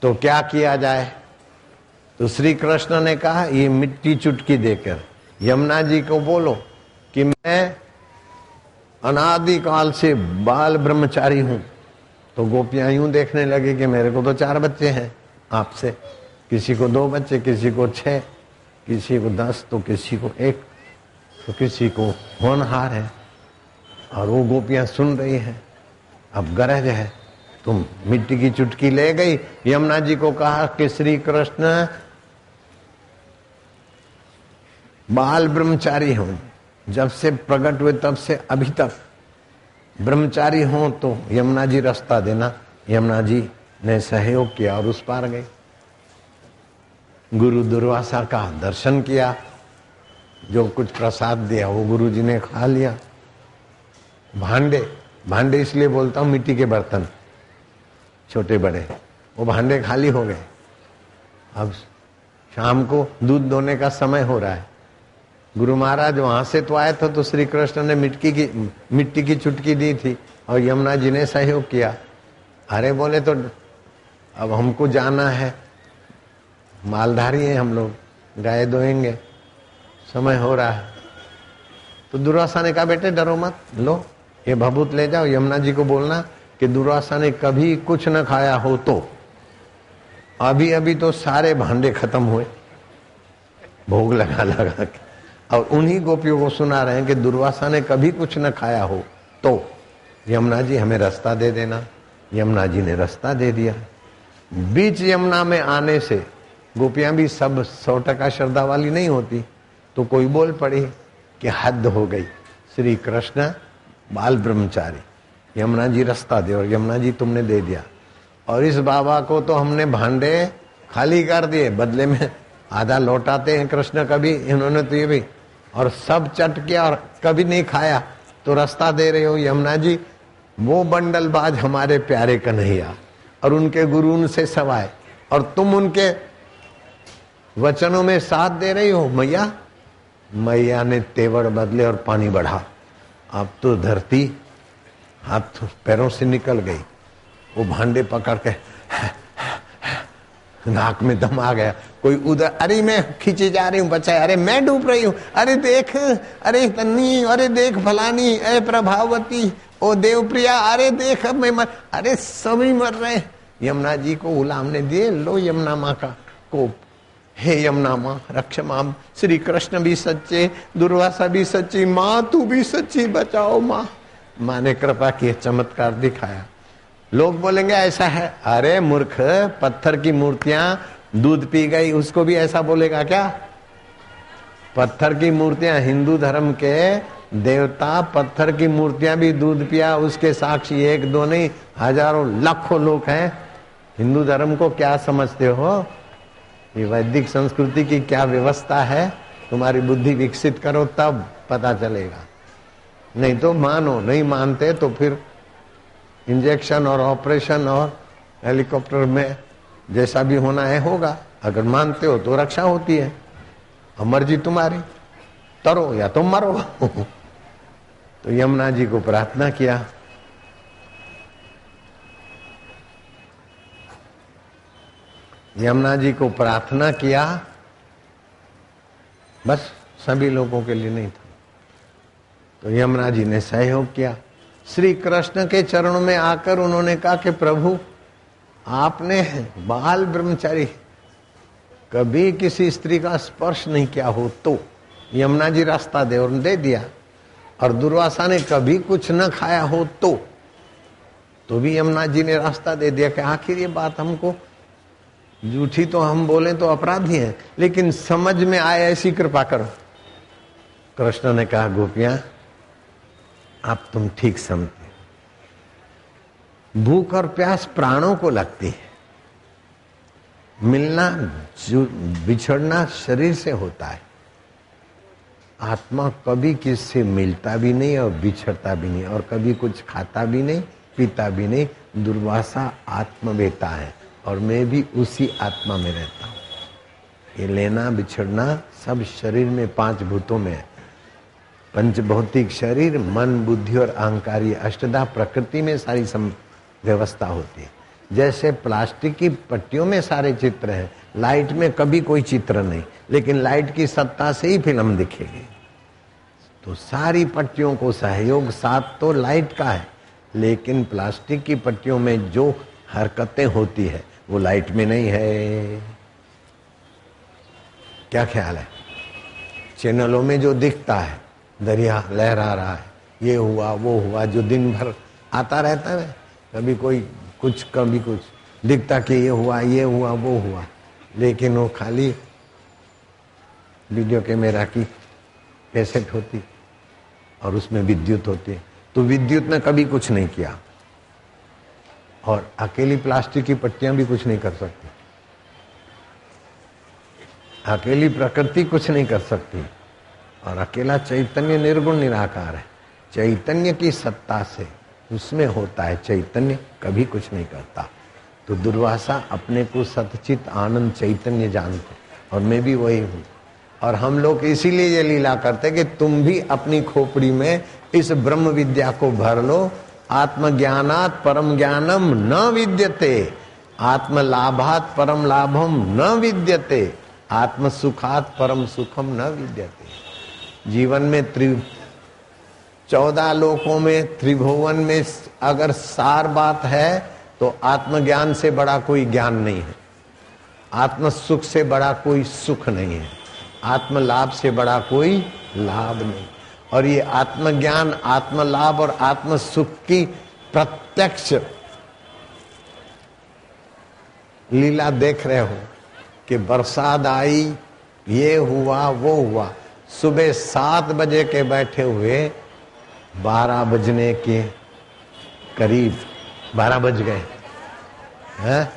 तो क्या किया जाए? तो श्री कृष्ण ने कहा ये मिट्टी चुटकी देकर यमुना जी को बोलो कि मैं अनादिकाल से बाल ब्रह्मचारी हूं। तो गोपियां यूं देखने लगी कि मेरे को तो 4 बच्चे हैं आपसे, किसी को 2 बच्चे, किसी को 6, किसी को 10, तो किसी को 1, तो किसी को होनहार है। और वो गोपियां सुन रही हैं। अब गरज है, तुम मिट्टी की चुटकी ले गई, यमुना जी को कहा कि श्री कृष्ण बाल ब्रह्मचारी हूं, जब से प्रकट हुए तब से अभी तक ब्रह्मचारी हूं, तो यमुना जी रास्ता देना। यमुना जी ने सहयोग किया और उस पार गए। गुरु दुर्वासा का दर्शन किया, जो कुछ प्रसाद दिया वो गुरु जी ने खा लिया। भांडे इसलिए बोलता हूं, मिट्टी के बर्तन छोटे बड़े, वो भांडे खाली हो गए। अब शाम को दूध दोने का समय हो रहा है। गुरु महाराज वहां से तो आए थे, तो श्री कृष्ण ने मिट्टी की चुटकी दी थी और यमुना जी ने सहयोग किया। अरे बोले तो अब हमको जाना है, मालधारी हैं हम लोग, गाय दोएंगे, समय हो रहा है। तो दुर्वासा ने कहा बेटे डरो मत, लो ये भभूत ले जाओ, यमुना जी को बोलना कि दुर्वासा ने कभी कुछ न खाया हो तो अभी अभी तो सारे भांडे खत्म हुए भोग लगा लगा के, और उन्हीं गोपियों को सुना रहे हैं कि दुर्वासा ने कभी कुछ न खाया हो तो यमुना जी हमें रास्ता दे देना। यमुना जी ने रास्ता दे दिया। बीच यमुना में आने से गोपियां भी सब 100% श्रद्धा वाली नहीं होती, तो कोई बोल पड़ी कि हद हो गई, श्री कृष्ण बाल ब्रह्मचारी, यमुना जी रास्ता दे। और यमुना जी तुमने दे दिया, और इस बाबा को तो हमने भांडे खाली कर दिए, बदले में आधा लौटाते हैं कृष्ण कभी, इन्होंने तो ये भी, और सब चट किया और कभी नहीं खाया, तो रास्ता दे रहे हो यमुना जी। वो बंडलबाज हमारे प्यारे कन्हैया और उनके गुरु उनसे सवाए, और तुम उनके वचनों में साथ दे रही हो मैया। मैया ने तेवर बदले और पानी बढ़ा। अब तो धरती हाथ पैरों से निकल गई। वो भांडे पकड़ के नाक में दम आ गया। कोई उधर, अरे मैं खींची जा रही हूँ बचाए, अरे मैं डूब रही हूँ, अरे देख, अरे तन्नी, अरे देख फलानी, अरे प्रभावती, ओ देवप्रिया, अरे देख अब मैं मर, अरे सभी मर रहे। यमुना जी को गुलाम ने दिए, लो यमुना माँ का कोप, हे यमुना माँ रक्ष माम, श्री कृष्ण भी सच्चे, दुर्वासा भी सच्ची, माँ तू भी सच्ची, बचाओ माँ। माँ ने कृपा की, चमत्कार दिखाया। लोग बोलेंगे ऐसा है, अरे मूर्ख, पत्थर की मूर्तियां दूध पी गई, उसको भी ऐसा बोलेगा क्या? पत्थर की मूर्तियां, हिंदू धर्म के देवता पत्थर की मूर्तियां भी दूध पिया, उसके साक्षी 1 2 नहीं, हजारों लाखों लोग हैं। हिंदू धर्म को क्या समझते हो? ये वैदिक संस्कृति की क्या व्यवस्था है, तुम्हारी बुद्धि विकसित करो तब पता चलेगा। नहीं तो मानो, नहीं मानते तो फिर इंजेक्शन और ऑपरेशन और हेलीकॉप्टर में जैसा भी होना है होगा। अगर मानते हो तो रक्षा होती है, मर्जी तुम्हारी, तरो या तुम मरो। तो यमुना जी को प्रार्थना किया, यमुना जी को प्रार्थना किया, बस सभी लोगों के लिए नहीं था। तो यमुना जी ने सहयोग किया। श्री कृष्ण के चरणों में आकर उन्होंने कहा कि प्रभु आपने बाल ब्रह्मचारी कभी किसी स्त्री का स्पर्श नहीं किया हो तो यमुना जी रास्ता दे, और दे दिया। और दुर्वासा ने कभी कुछ न खाया हो तो भी यमुना जी ने रास्ता दे दिया कि आखिर ये बात हमको झूठी तो हम बोले तो अपराधी हैं, लेकिन समझ में आए ऐसी कृपा करो। कृष्ण ने कहा गोपियां आप तुम ठीक समझते, भूख और प्यास प्राणों को लगती है, मिलना बिछड़ना शरीर से होता है, आत्मा कभी किससे मिलता भी नहीं और बिछड़ता भी नहीं, और कभी कुछ खाता भी नहीं पीता भी नहीं। दुर्वासा आत्मवेता है और मैं भी उसी आत्मा में रहता हूं। ये लेना बिछड़ना सब शरीर में 5 भूतों में है, पंच भौतिक शरीर, मन, बुद्धि और अहंकार, ये अष्टधा प्रकृति में सारी व्यवस्था होती है। जैसे प्लास्टिक की पट्टियों में सारे चित्र हैं, लाइट में कभी कोई चित्र नहीं, लेकिन लाइट की सत्ता से ही फिल्म दिखेगी। तो सारी पट्टियों को सहयोग साथ तो लाइट का है, लेकिन प्लास्टिक की पट्टियों में जो हरकतें होती है वो लाइट में नहीं है। क्या ख्याल है? चैनलों में जो दिखता है, दरिया लहरा रहा है, ये हुआ वो हुआ, जो दिन भर आता रहता है, कभी कोई कुछ कभी कुछ दिखता कि ये हुआ वो हुआ, लेकिन वो खाली वीडियो कैमरा की कैसेट होती और उसमें विद्युत होती है। तो विद्युत ने कभी कुछ नहीं किया, और अकेली प्लास्टिक की पट्टियां भी कुछ नहीं कर सकती, अकेली प्रकृति कुछ नहीं कर सकती, और अकेला चैतन्य निर्गुण निराकार है। चैतन्य की सत्ता से उसमें होता है, चैतन्य कभी कुछ नहीं करता। तो दुर्वासा अपने को सतचित आनंद चैतन्य जानते, और मैं भी वही हूँ। और हम लोग इसीलिए ये लीला करते कि तुम भी अपनी खोपड़ी में इस ब्रह्म विद्या को भर लो। आत्मज्ञानात् परम ज्ञानम न विद्यते, आत्मलाभात् परम लाभम न विद्यते, आत्मसुखात् परम सुखम न विद्यते। जीवन में 14 लोकों में, त्रिभुवन में अगर सार बात है तो आत्मज्ञान से बड़ा कोई ज्ञान नहीं है, आत्म सुख से बड़ा कोई सुख नहीं है, आत्म लाभ से बड़ा कोई लाभ नहीं। और ये आत्मज्ञान, आत्म लाभ और आत्म सुख की प्रत्यक्ष लीला देख रहे हो कि बरसात आई, ये हुआ वो हुआ। सुबह 7 बजे के बैठे हुए 12 बजने के करीब 12 बज गए हैं,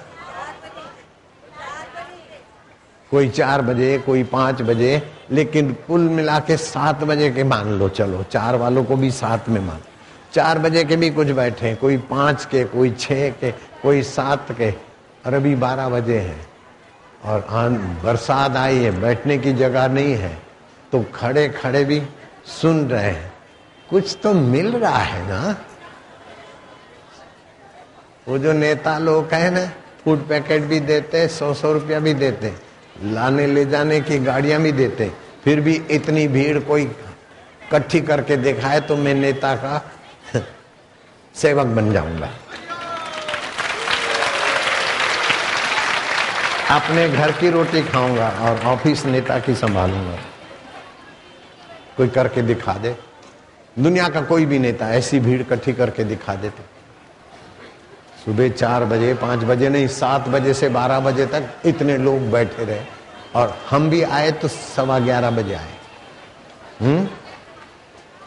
कोई 4 बजे कोई 5 बजे, लेकिन कुल मिला के 7 बजे के मान लो, चलो 4 वालों को भी 7 में मान, 4 बजे के भी कुछ बैठे, कोई 5 के, कोई 6 के, कोई 7 के, और अभी 12 बजे हैं और बरसात आई है, बैठने की जगह नहीं है, तो खड़े खड़े भी सुन रहे हैं। कुछ तो मिल रहा है ना। वो जो नेता लोग हैं ना, फूड पैकेट भी देते, 100-100 रुपया भी देते, लाने ले जाने की गाड़ियां भी देते, फिर भी इतनी भीड़ कोई इकट्ठी करके दिखाए तो मैं नेता का सेवक बन जाऊंगा। अपने घर की रोटी खाऊंगा और ऑफिस नेता की संभालूंगा। कोई करके दिखा दे, दुनिया का कोई भी नेता ऐसी भीड़ इकट्ठी करके दिखा देते। सुबह 4 बजे 5 बजे नहीं, 7 बजे से 12 बजे तक इतने लोग बैठे रहे, और हम भी आए तो 11:15 बजे आए।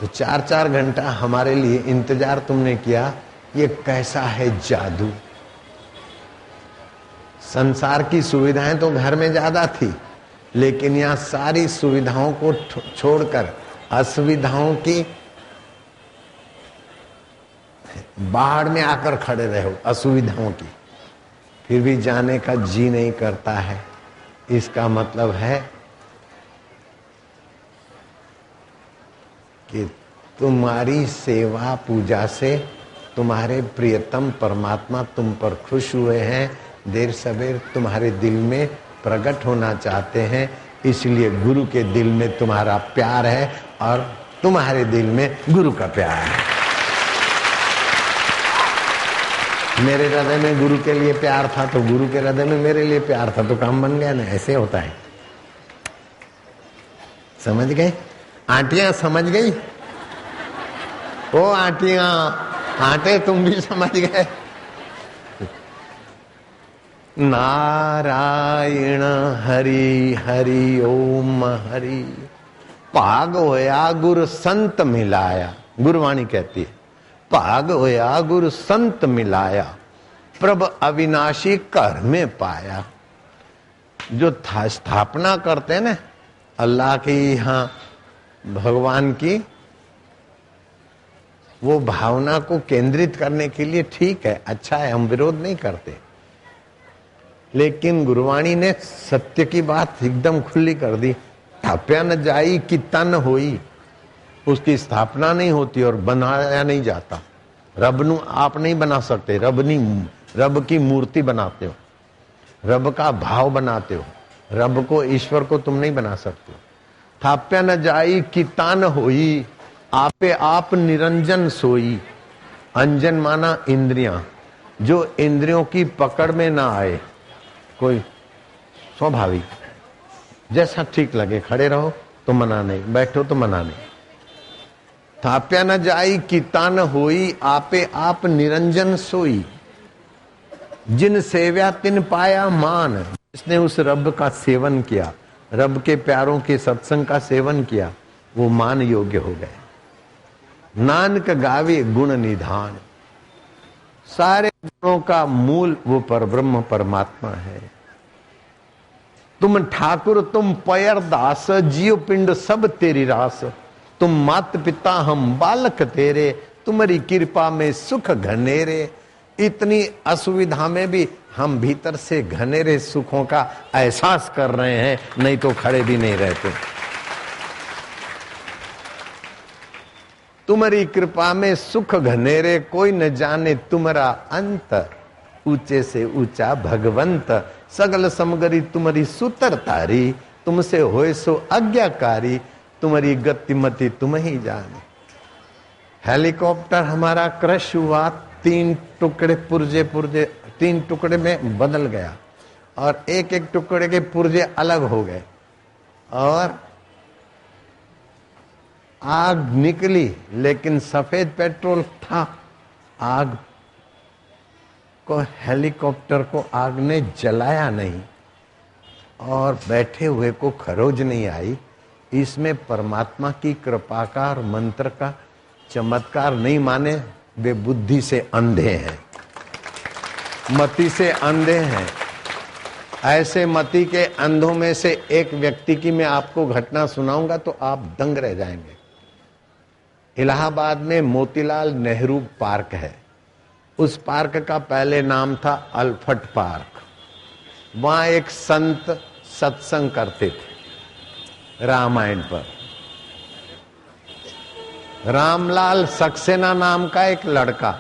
तो 4-4 घंटा हमारे लिए इंतजार तुमने किया। ये कैसा है जादू। संसार की सुविधाएं तो घर में ज्यादा थी, लेकिन यहाँ सारी सुविधाओं को छोड़कर असुविधाओं की बाढ़ में आकर खड़े रहे हो, असुविधाओं की, फिर भी जाने का जी नहीं करता है। इसका मतलब है कि तुम्हारी सेवा पूजा से तुम्हारे प्रियतम परमात्मा तुम पर खुश हुए हैं, देर सवेर तुम्हारे दिल में प्रकट होना चाहते हैं, इसलिए गुरु के दिल में तुम्हारा प्यार है और तुम्हारे दिल में गुरु का प्यार है। मेरे हृदय में गुरु के लिए प्यार था तो गुरु के हृदय में मेरे लिए प्यार था, तो काम बन गया ना। ऐसे होता है, समझ गए? आंटियां समझ गई? ओ आंटियां, आंटे तुम भी समझ गए? नारायण हरि हरि ओम हरि, भाग होया गुरु संत मिलाया। गुरुवाणी कहती है, भाग होया गुरु संत मिलाया, प्रभ अविनाशी कर में पाया। जो स्थापना करते हैं ना अल्लाह की, यहाँ भगवान की, वो भावना को केंद्रित करने के लिए ठीक है, अच्छा है, हम विरोध नहीं करते। लेकिन गुरुवाणी ने सत्य की बात एकदम खुली कर दी। थाप्या न जाई किता न होई, उसकी स्थापना नहीं होती और बनाया नहीं जाता। रब नू आप नहीं बना सकते, रब नी रब की मूर्ति बनाते हो, रब का भाव बनाते हो, रब को, ईश्वर को तुम नहीं बना सकते हो। थाप्या न जाई कितान होई, आपे आप निरंजन सोई। अंजन माना इंद्रियां, जो इंद्रियों की पकड़ में ना आए, कोई स्वाभाविक, जैसा ठीक लगे, खड़े रहो तो मना नहीं, बैठो तो मना नहीं। थाप्या न जाई कितान होई, आपे आप निरंजन सोई। जिन सेव्या तिन पाया मान, जिसने उस रब का सेवन किया, रब के प्यारों के सत्संग का सेवन किया, वो मान योग्य हो गए। नानक गावे गुण निधान, सारे गुणों का मूल वो परब्रह्म परमात्मा है। तुम ठाकुर तुम पयर दास, जीव पिंड सब तेरी रास। तुम मात पिता हम बालक तेरे, तुम्हारी कृपा में सुख घनेरे। इतनी असुविधा में भी हम भीतर से घनेरे सुखों का एहसास कर रहे हैं, नहीं तो खड़े भी नहीं रहते। तुम्हारी कृपा में सुख घनेरे, कोई न जाने तुम्हारा अंत। ऊंचे से ऊंचा भगवंत, सगल समगरी तुम्हारी सुतर तारी। तुमसे होए सो आज्ञाकारी, तुम्हारी गतिमति तुम ही जाने। हेलीकॉप्टर हमारा क्रश हुआ, 3 टुकड़े पुर्जे पुर्जे 3 टुकड़े में बदल गया, और एक एक टुकड़े के पुर्जे अलग हो गए, और आग निकली, लेकिन सफेद पेट्रोल था। आग को, हेलीकॉप्टर को आग ने जलाया नहीं, और बैठे हुए को खरोज नहीं आई। इसमें परमात्मा की कृपा का और मंत्र का चमत्कार नहीं माने, वे बुद्धि से अंधे हैं, मति से अंधे हैं। ऐसे मति के अंधों में से एक व्यक्ति की मैं आपको घटना सुनाऊंगा तो आप दंग रह जाएंगे। इलाहाबाद में मोतीलाल नेहरू पार्क है। उस पार्क का पहले नाम था अल्फट पार्क। वहां एक संत सत्संग करते थे रामायण पर। रामलाल सक्सेना नाम का एक लड़का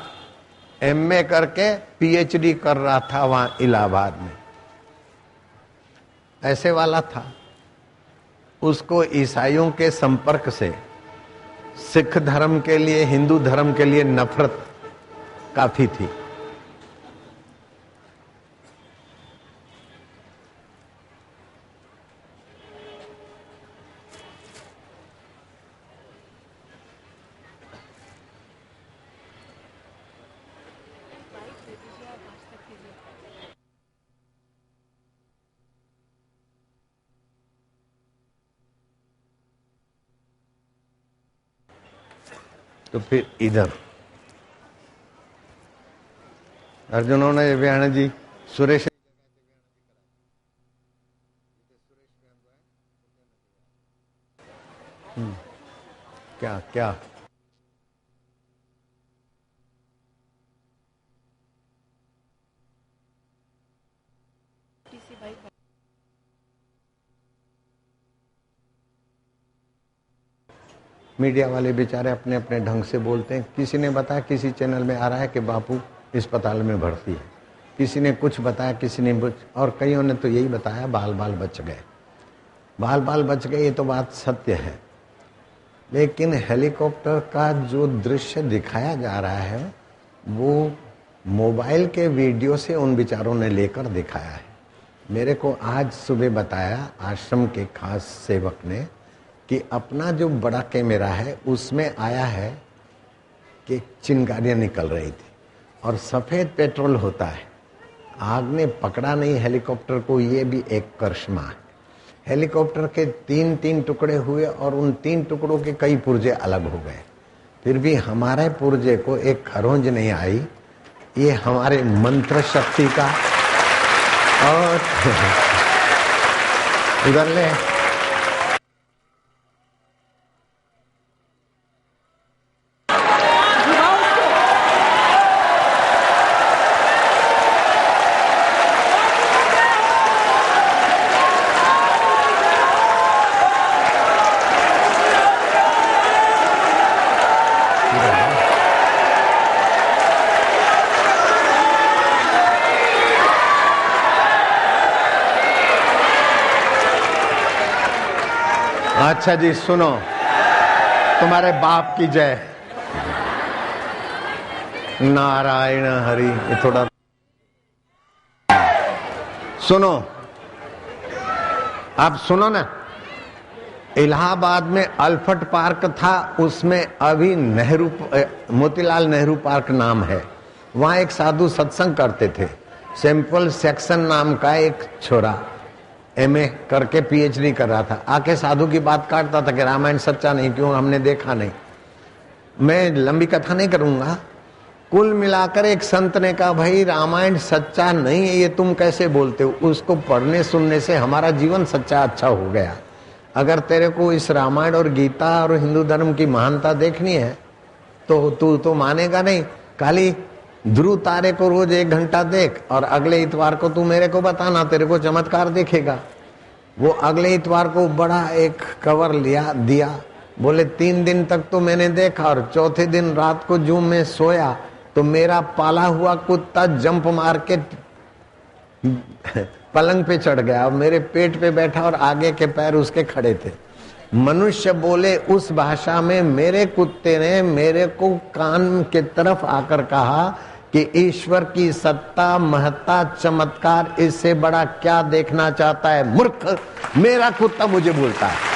एमए करके पीएचडी कर रहा था वहां इलाहाबाद में, ऐसे वाला था। उसको ईसाइयों के संपर्क से सिख धर्म के लिए, हिंदू धर्म के लिए नफरत काफी थी। तो फिर इधर अर्जुनों ने व्याण जी सुरेश क्या क्या मीडिया वाले बेचारे अपने अपने ढंग से बोलते हैं। किसी ने बताया, किसी चैनल में आ रहा है कि बापू अस्पताल में भर्ती है, किसी ने कुछ बताया, किसी ने कुछ, और कईयों ने तो यही बताया बाल बाल बच गए, बाल बाल बच गए। ये तो बात सत्य है, लेकिन हेलीकॉप्टर का जो दृश्य दिखाया जा रहा है वो मोबाइल के वीडियो से उन बेचारों ने लेकर दिखाया है। मेरे को आज सुबह बताया आश्रम के खास सेवक ने कि अपना जो बड़ा कैमरा है उसमें आया है कि चिंगारियां निकल रही थी और सफेद पेट्रोल होता है। आग ने पकड़ा नहीं हेलीकॉप्टर को, ये भी एक करिश्मा है। हेलीकॉप्टर के 3-3 टुकड़े हुए और उन 3 टुकड़ों के कई पुर्जे अलग हो गए, फिर भी हमारे पुर्जे को एक खरोंज नहीं आई। ये हमारे मंत्र शक्ति का। और उधर ले अच्छा जी सुनो, तुम्हारे बाप की जय। नारायण हरि। ये थोड़ा सुनो, आप सुनो ना। इलाहाबाद में अल्फट पार्क था, उसमें अभी नेहरू, मोतीलाल नेहरू पार्क नाम है। वहां एक साधु सत्संग करते थे। सैंपल सेक्शन नाम का एक छोरा एमए करके पीएचडी कर रहा था, आके साधु की बात काटता था कि रामायण सच्चा नहीं, क्यों, हमने देखा नहीं। मैं लंबी कथा नहीं करूंगा। कुल मिलाकर एक संत ने कहा, भाई रामायण सच्चा नहीं है ये तुम कैसे बोलते हो? उसको पढ़ने सुनने से हमारा जीवन सच्चा अच्छा हो गया। अगर तेरे को इस रामायण और गीता और हिंदू धर्म की महानता देखनी है तो तू तो मानेगा नहीं। खाली ध्रुव तारे को रोज 1 घंटा देख और अगले इतवार को तू मेरे को बताना, तेरे को चमत्कार देखेगा। वो अगले इतवार को बड़ा एक कवर लिया दिया, बोले 3 दिन तक तो मैंने देखा और चौथे दिन रात को जो मैं सोया तो मेरा पाला हुआ कुत्ता जंप मार के पलंग पे चढ़ गया और मेरे पेट पे बैठा और आगे के पैर उसके खड़े थे। मनुष्य बोले उस भाषा में, मेरे कुत्ते ने मेरे को कान के तरफ आकर कहा कि ईश्वर की सत्ता, महत्ता, चमत्कार, इससे बड़ा क्या देखना चाहता है मूर्ख। मेरा कुत्ता मुझे बोलता है।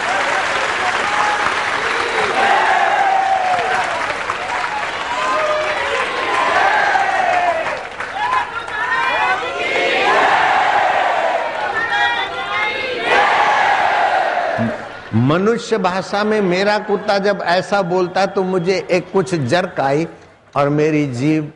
मनुष्य भाषा में मेरा कुत्ता जब ऐसा बोलता है तो मुझे एक कुछ जर्क आई और मेरी जीभ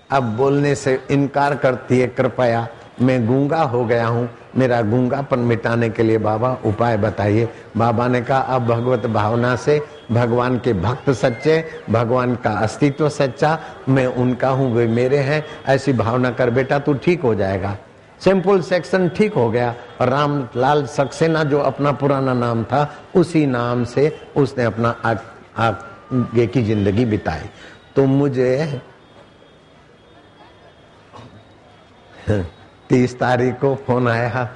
अब बोलने से इनकार करती है। कृपया, मैं गूंगा हो गया हूं, मेरा गूंगापन मिटाने के लिए बाबा उपाय बताइए। बाबा ने कहा, अब भगवत भावना से भगवान के भक्त सच्चे, भगवान का अस्तित्व सच्चा, मैं उनका हूं, वे मेरे हैं, ऐसी भावना कर बेटा, तू ठीक हो जाएगा। सिंपल सेक्शन ठीक हो गया और रामलाल सक्सेना जो अपना पुराना नाम था उसी नाम से उसने अपना आगे की जिंदगी बिताई। तो मुझे 30 तारीख को फोन आया,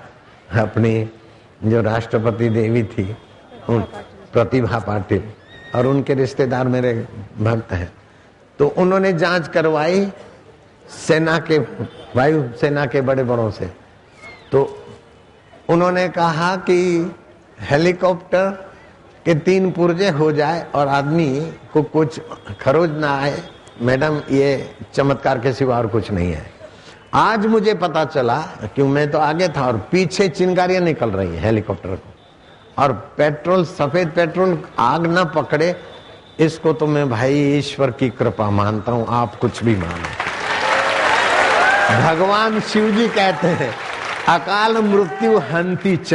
अपनी जो राष्ट्रपति देवी थी प्रतिभा पाटिल, और उनके रिश्तेदार मेरे भक्त हैं, तो उन्होंने जांच करवाई सेना के, वायु सेना के बड़े बड़ों से। तो उन्होंने कहा कि हेलीकॉप्टर के 3 पुर्जे हो जाए और आदमी को कुछ खरोच ना आए, मैडम ये चमत्कार के सिवा और कुछ नहीं है। आज मुझे पता चला, क्यों मैं तो आगे था और पीछे चिंगारियां निकल रही है हेलीकॉप्टर को, और पेट्रोल, सफेद पेट्रोल आग ना पकड़े, इसको तो मैं भाई ईश्वर की कृपा मानता हूं। आप कुछ भी मानो। भगवान शिव जी कहते हैं अकाल मृत्यु हंति च,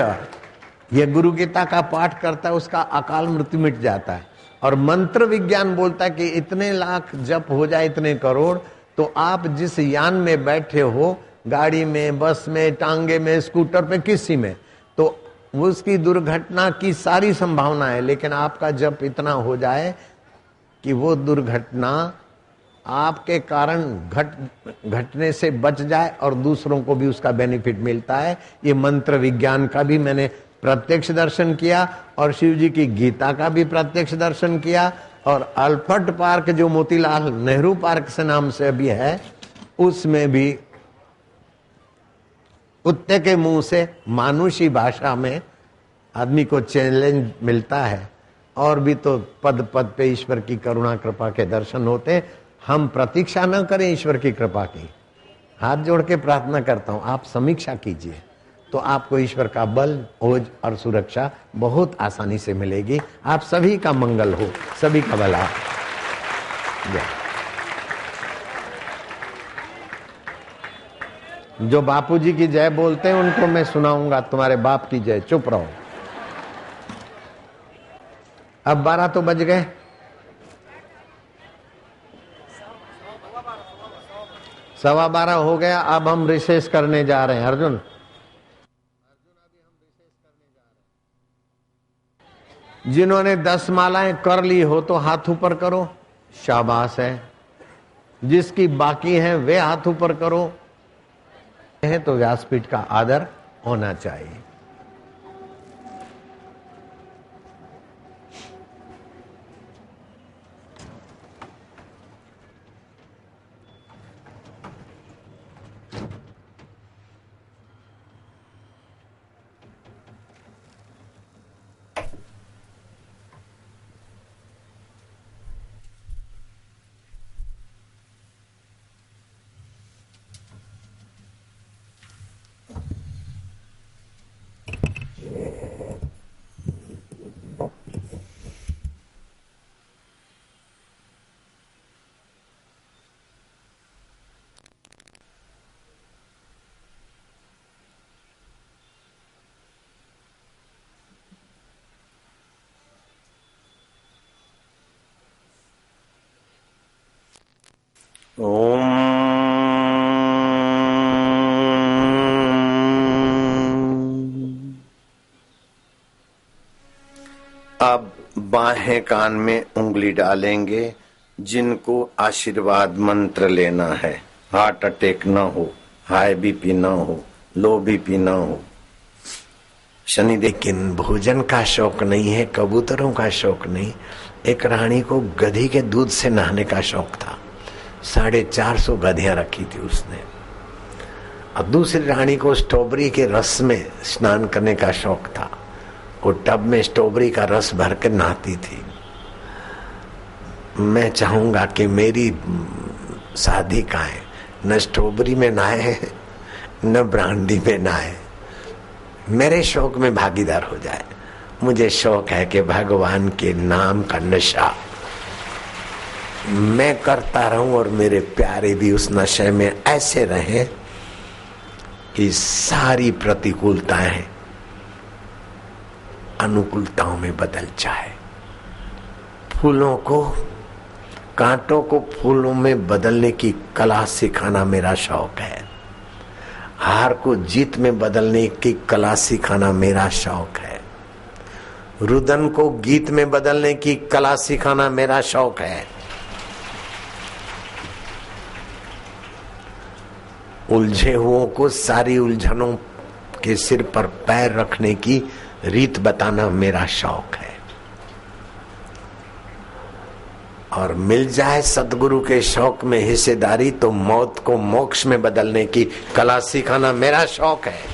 ये गुरु गीता का पाठ करता है उसका अकाल मृत्यु मिट जाता है। और मंत्र विज्ञान बोलता है कि इतने लाख जप हो जाए, इतने करोड़, तो आप जिस यान में बैठे हो, गाड़ी में, बस में, टांगे में, स्कूटर पे, किसी में, तो उसकी दुर्घटना की सारी संभावना है, लेकिन आपका जप इतना हो जाए कि वो दुर्घटना आपके कारण घटने से बच जाए और दूसरों को भी उसका बेनिफिट मिलता है। ये मंत्र विज्ञान का भी मैंने प्रत्यक्ष दर्शन किया और शिव जी की गीता का भी प्रत्यक्ष दर्शन किया। और अल्फर्ट पार्क जो मोतीलाल नेहरू पार्क से नाम से अभी है, उसमें भी कुत्ते के मुंह से मानुषी भाषा में आदमी को चैलेंज मिलता है। और भी तो पद पद पे ईश्वर की करुणा कृपा के दर्शन होते। हम प्रतीक्षा न करें ईश्वर की कृपा की, हाथ जोड़ के प्रार्थना करता हूं, आप समीक्षा कीजिए तो आपको ईश्वर का बल, ओज और सुरक्षा बहुत आसानी से मिलेगी। आप सभी का मंगल हो, सभी का भला। जो बापूजी की जय बोलते हैं उनको मैं सुनाऊंगा, तुम्हारे बाप की जय। चुप रहो। अब 12 तो बज गए। सवा 12 हो गया। अब हम रिसेस करने जा रहे हैं। अर्जुन अभी हम रिसेस करने जा रहे हैं। जिन्होंने 10 मालाएं कर ली हो तो हाथ ऊपर करो, शाबाश है। जिसकी बाकी है वे हाथ ऊपर करो। है तो व्यासपीठ का आदर होना चाहिए। ओम। अब बाहें कान में उंगली डालेंगे। जिनको आशीर्वाद मंत्र लेना है, हार्ट अटैक न हो, हाई बीपी न हो, लो बीपी न हो, शनि, लेकिन भोजन का शौक नहीं है, कबूतरों का शौक नहीं। एक रानी को गधी के दूध से नहाने का शौक था। 450 गधियां रखी थी उसने। और दूसरी रानी को स्ट्रॉबेरी के रस में स्नान करने का शौक था। वो टब में स्ट्रॉबेरी का रस भर कर नहाती थी। मैं चाहूंगा कि मेरी साधिकाएं न स्ट्रॉबेरी में नहाए न ब्रांडी में नहाए, मेरे शौक में भागीदार हो जाए। मुझे शौक है कि भगवान के नाम का नशा मैं करता रहूं और मेरे प्यारे भी उस नशे में ऐसे रहें कि सारी प्रतिकूलताएं अनुकूलताओं में बदल जाए। फूलों को, कांटों को फूलों में बदलने की कला सिखाना मेरा शौक है। हार को जीत में बदलने की कला सिखाना मेरा शौक है। रुदन को गीत में बदलने की कला सिखाना मेरा शौक है। उलझे हुओं को सारी उलझनों के सिर पर पैर रखने की रीत बताना मेरा शौक है। और मिल जाए सदगुरु के शौक में हिस्सेदारी तो मौत को मोक्ष में बदलने की कला सिखाना मेरा शौक है।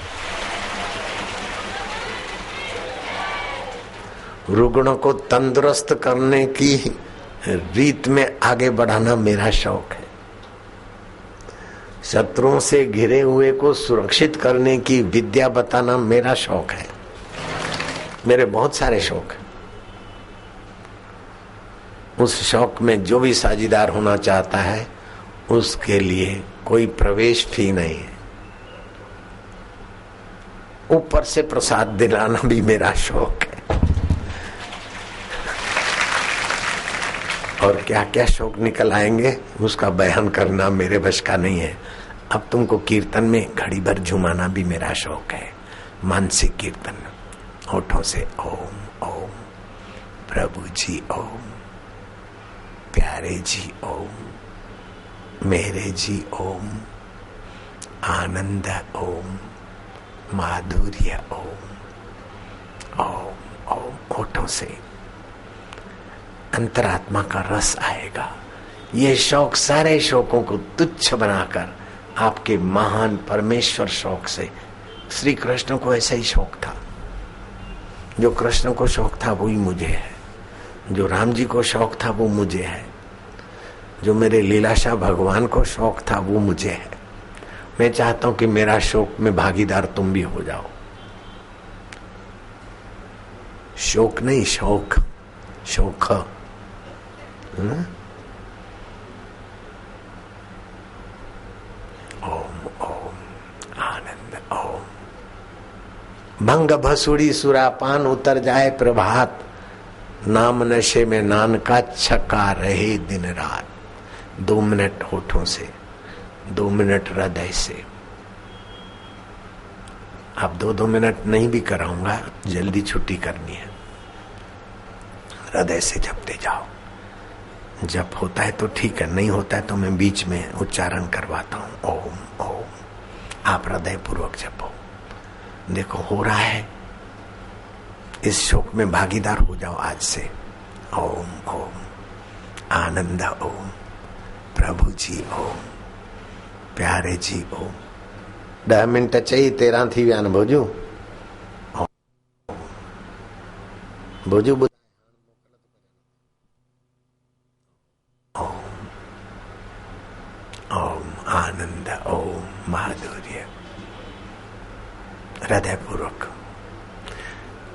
रुग्णों को तंदुरुस्त करने की रीत में आगे बढ़ाना मेरा शौक है। शत्रुओं से घिरे हुए को सुरक्षित करने की विद्या बताना मेरा शौक है। मेरे बहुत सारे शौक हैं। उस शौक में जो भी साझीदार होना चाहता है उसके लिए कोई प्रवेश फी नहीं है। ऊपर से प्रसाद दिलाना भी मेरा शौक है। और क्या क्या शौक निकल आएंगे उसका बयान करना मेरे बस का नहीं है। अब तुमको कीर्तन में घड़ी भर झुमाना भी मेरा शौक है। मानसिक कीर्तन, होठों से ओम ओम, प्रभु जी ओम, प्यारे जी ओम, मेरे जी ओम, आनंद ओम, माधुर्य ओम, ओम ओम। होठों से अंतरात्मा का रस आएगा। ये शौक सारे शौकों को तुच्छ बनाकर आपके महान परमेश्वर शौक से, श्री कृष्ण को ऐसा ही शौक था। जो कृष्ण को शौक था वही मुझे है। जो राम जी को शौक था वो मुझे है। जो मेरे लीलाशाह भगवान को शौक था वो मुझे है। मैं चाहता हूं कि मेरा शौक में भागीदार तुम भी हो जाओ। शौक नहीं, शौक, शौक। ओम ओम, आनंद ओम। भंग भसुड़ी सुरापान उतर जाए प्रभात, नाम नशे में नान का छका रहे दिन रात। 2 मिनट होठों से, 2 मिनट हृदय से। अब 2-2 मिनट नहीं भी कराऊंगा, जल्दी छुट्टी करनी है। हृदय से जपते जाओ। जप होता है तो ठीक है, नहीं होता है तो मैं बीच में उच्चारण करवाता हूं। ओम ओम। आप हृदय पूर्वक जपो। देखो हो रहा है। इस शोक में भागीदार हो जाओ आज से। ओम ओम, आनंद ओम, प्रभु जी ओम, प्यारे जी ओम। 10 मिनट चाहिए 13 थी व्यान भोजू। भोजू आनंद ओम, माधुर्य। हृदय पूर्वक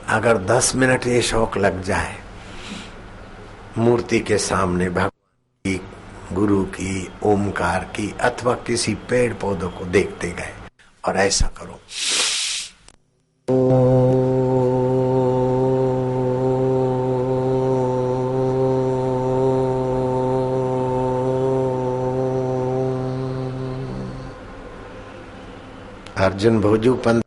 अगर 10 मिनट ये शौक लग जाए मूर्ति के सामने भगवान की, गुरु की, ओमकार की अथवा किसी पेड़ पौधों को देखते गए और ऐसा करो। अर्जुन भोजू 15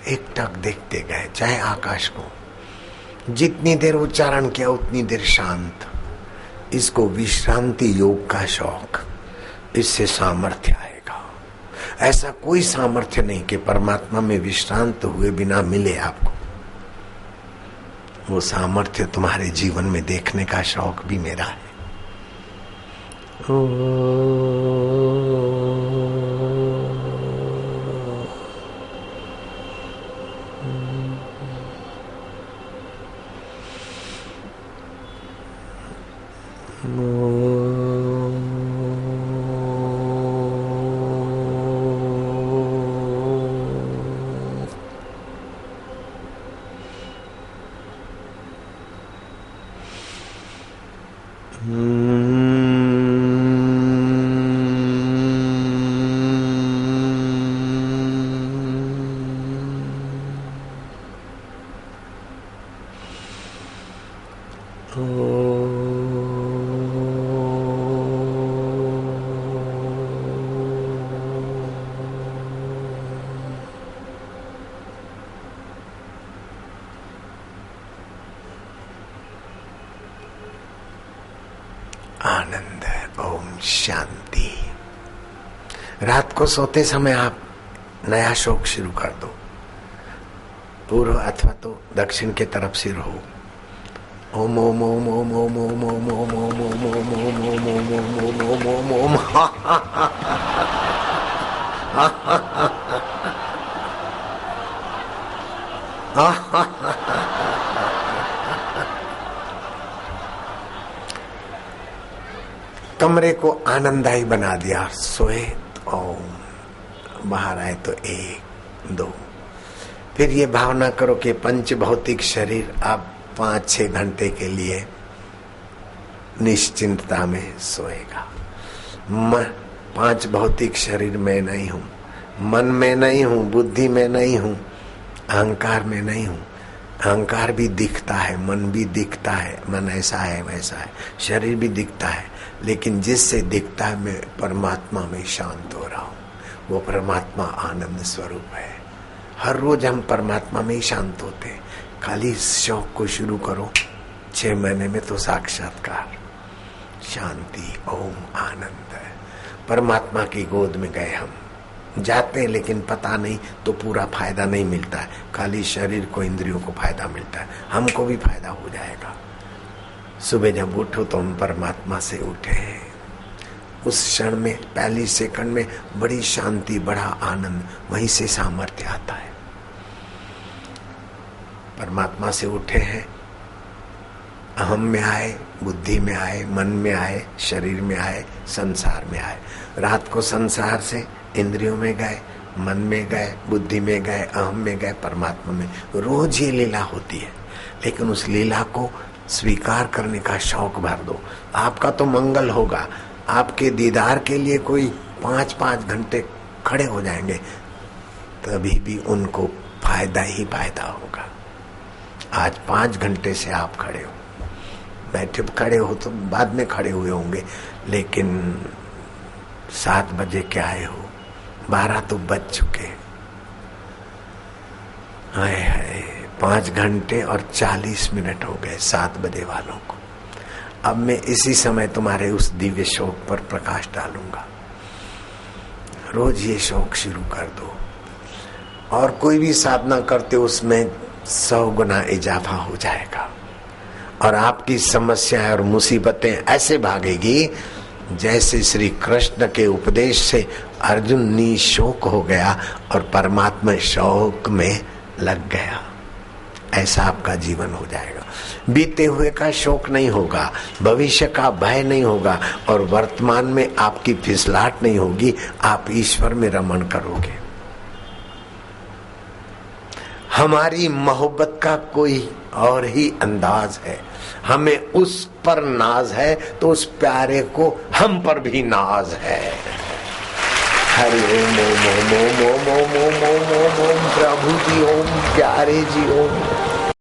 एक टक देखते गए, चाहे आकाश को। जितनी देर उच्चारण किया उतनी देर शांत। इसको विश्रांति योग का शौक, इससे सामर्थ्य आएगा। ऐसा कोई सामर्थ्य नहीं कि परमात्मा में विश्रांत हुए बिना मिले आपको। वो सामर्थ्य तुम्हारे जीवन में देखने का शौक भी मेरा है। आनंद। ओम शांति। रात को सोते समय आप नया शौक शुरू कर दो। पूर्व अथवा तो दक्षिण के तरफ सिर हो। ओम ओम ओम ओम ओम ओम ओम ओम ओम ओम ओम ओम ओम ओम ओम ओम ओम ओम। कमरे को आनंददायी बना दिया। सोए ओम, बाहर आए तो 1 2। फिर ये भावना करो कि पंच भौतिक शरीर अब 5-6 घंटे के लिए निश्चिंतता में सोएगा। मैं 5 भौतिक शरीर में नहीं हूं, मन में नहीं हूं, बुद्धि में नहीं हूं, अहंकार में नहीं हूं। अहंकार भी दिखता है, मन भी दिखता है, मन ऐसा है वैसा है, शरीर भी दिखता है, लेकिन जिससे दिखता है मैं परमात्मा में शांत हो रहा हूँ। वो परमात्मा आनंद स्वरूप है। हर रोज हम परमात्मा में ही शांत होते हैं। खाली इस शौक को शुरू करो, 6 महीने में तो साक्षात्कार, शांति, ओम, आनंद। परमात्मा की गोद में गए हम। जाते हैं लेकिन पता नहीं तो पूरा फायदा नहीं मिलता है। खाली शरीर को, इंद्रियों को फायदा मिलता है, हमको भी फायदा हो जाएगा। सुबह जब उठो तो हम परमात्मा से उठे हैं। उस क्षण में, पहली सेकंड में बड़ी शांति, बड़ा आनंद, वहीं से सामर्थ्य आता है। परमात्मा से उठे हैं, अहम में आए, बुद्धि में आए, मन में आए, शरीर में आए, संसार में आए। रात को संसार से इंद्रियों में गए, मन में गए, बुद्धि में गए, अहम में गए, परमात्मा में। रोज ये लीला होती है, लेकिन उस लीला को स्वीकार करने का शौक भर दो। आपका तो मंगल होगा। आपके दीदार के लिए कोई 5-5 घंटे खड़े हो जाएंगे, तभी भी उनको फायदा ही फायदा होगा। आज 5 घंटे से आप खड़े हो, बैठे खड़े हो तो बाद में खड़े हुए होंगे, लेकिन 7 बजे के आए हो, 12 तो बज चुके। हाय हाय, 5 घंटे और 40 मिनट हो गए 7 बजे वालों को। अब मैं इसी समय तुम्हारे उस दिव्य शौक पर प्रकाश डालूंगा। रोज ये शौक शुरू कर दो, और कोई भी साधना करते उसमें 100 गुना इजाफा हो जाएगा, और आपकी समस्याएं और मुसीबतें ऐसे भागेगी जैसे श्री कृष्ण के उपदेश से अर्जुन निशोक हो गया और परमात्मा शौक में लग गया। ऐसा आपका जीवन हो जाएगा। बीते हुए का शोक नहीं होगा, भविष्य का भय नहीं होगा, और वर्तमान में आपकी फिसलाहट नहीं होगी। आप ईश्वर में रमण करोगे। हमारी मोहब्बत का कोई और ही अंदाज है। हमें उस पर नाज है तो उस प्यारे को हम पर भी नाज है। हरि ओम ओम ओम ओम ओम ओम ओम ओम ओम, प्रभु जी ओम, प्यारे जी ओम।